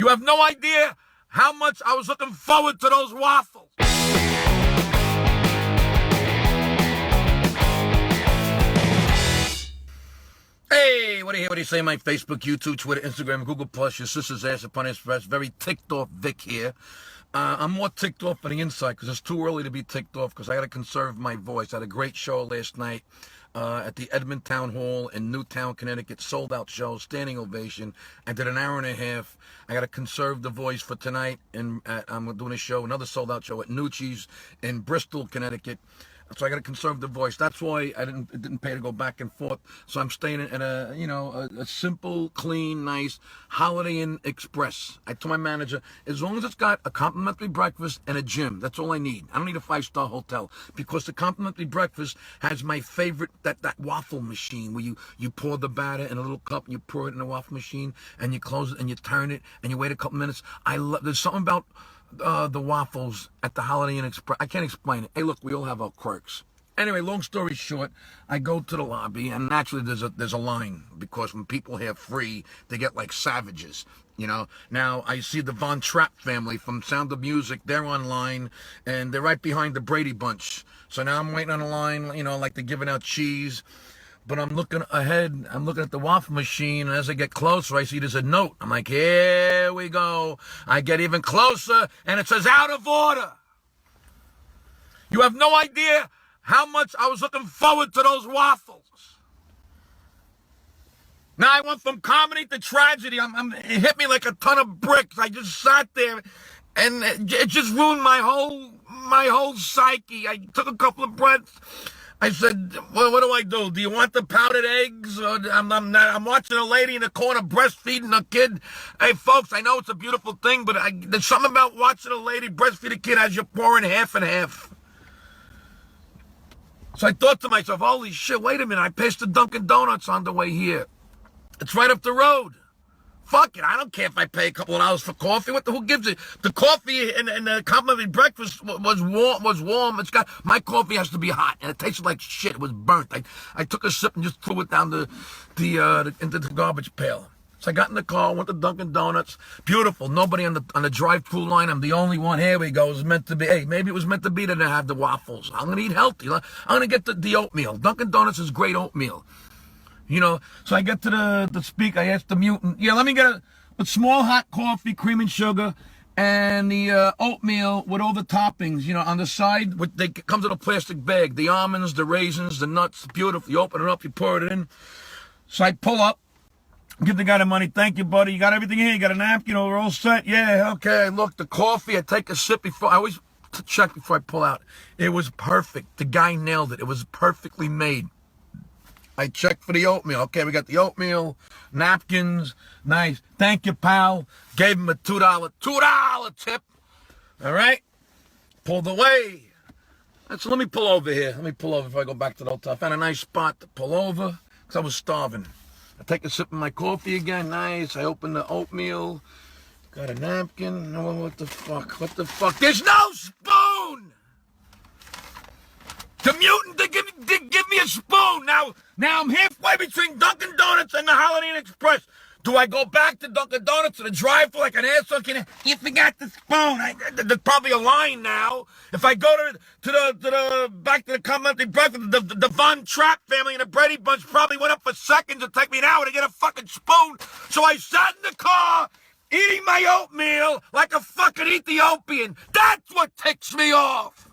You have no idea how much I was looking forward to those waffles. Hey, what do you say? My Facebook, YouTube, Twitter, Instagram, Google+, your sister's ass upon express. Very ticked off Vic here. I'm more ticked off on the inside because it's too early to be ticked off because I got to conserve my voice. I had a great show last night at the Edmond Town Hall in Newtown, Connecticut. Sold out show, standing ovation. I did an hour and a half. I got to conserve the voice for tonight. And I'm doing a show, another sold out show at Nucci's in Bristol, Connecticut. So I got to conserve the voice. That's why it didn't pay to go back and forth. So I'm staying at a simple, clean, nice Holiday Inn Express. I told my manager, as long as it's got a complimentary breakfast and a gym, that's all I need. I don't need a 5-star hotel because the complimentary breakfast has my favorite, that waffle machine where you pour the batter in a little cup and you pour it in the waffle machine and you close it and you turn it and you wait a couple minutes. There's something about the waffles at the Holiday Inn Express. I can't explain it. Hey, look, we all have our quirks. Anyway, long story short, I go to the lobby, and naturally there's a line because when people have free, they get like savages. You know, now I see the Von Trapp family from Sound of Music. They're online, and they're right behind the Brady Bunch. So now I'm waiting on the line, like they're giving out cheese. But I'm looking ahead, I'm looking at the waffle machine, and as I get closer, I see there's a note. I'm like, here we go. I get even closer, and it says, out of order. You have no idea how much I was looking forward to those waffles. Now I went from comedy to tragedy. It hit me like a ton of bricks. I just sat there, and it just ruined my whole psyche. I took a couple of breaths. I said, well, what do I do? Do you want the powdered eggs? Or I'm watching a lady in the corner breastfeeding a kid. Hey, folks, I know it's a beautiful thing, but there's something about watching a lady breastfeed a kid as you're pouring half and half. So I thought to myself, holy shit, wait a minute. I passed the Dunkin' Donuts on the way here. It's right up the road. Fuck it, I don't care if I pay a couple of dollars for coffee. Who gives it? The coffee and the complimentary breakfast was warm. My coffee has to be hot, and it tasted like shit. It was burnt. I took a sip and just threw it down into the garbage pail. So I got in the car, went to Dunkin' Donuts. Beautiful. Nobody on the drive-thru line. I'm the only one. Here we go. It was meant to be. Hey, maybe it was meant to be that I have the waffles. I'm gonna eat healthy. I'm gonna get the oatmeal. Dunkin' Donuts is great oatmeal. So I get to the speaker. I asked the mutant, let me get a small hot coffee, cream and sugar, and the oatmeal with all the toppings, on the side. It comes in a plastic bag. The almonds, the raisins, the nuts, beautiful. You open it up, you pour it in. So I pull up, give the guy the money. Thank you, buddy. You got everything here? You got a napkin? We're all set? Yeah, okay. Look, the coffee, I take a sip before. I always check before I pull out. It was perfect. The guy nailed it. It was perfectly made. I checked for the oatmeal. Okay, we got the oatmeal, napkins, nice. Thank you, pal. Gave him a $2 tip. All right? Pulled away. So let me pull over here. Let me pull over before I go back to the hotel. I found a nice spot to pull over because I was starving. I take a sip of my coffee again. Nice. I open the oatmeal. Got a napkin. Oh, what the fuck? What the fuck? There's no spoon! The mutant did give me a spoon. Now I'm halfway between Dunkin' Donuts and the Holiday Inn Express. Do I go back to Dunkin' Donuts to the drive-thru like an asshole? You forgot the spoon. There's probably a line now. If I go back to the complimentary breakfast, the Von Trapp family and the Brady Bunch probably went up for seconds. It'd take me an hour to get a fucking spoon. So I sat in the car eating my oatmeal like a fucking Ethiopian. That's what ticks me off.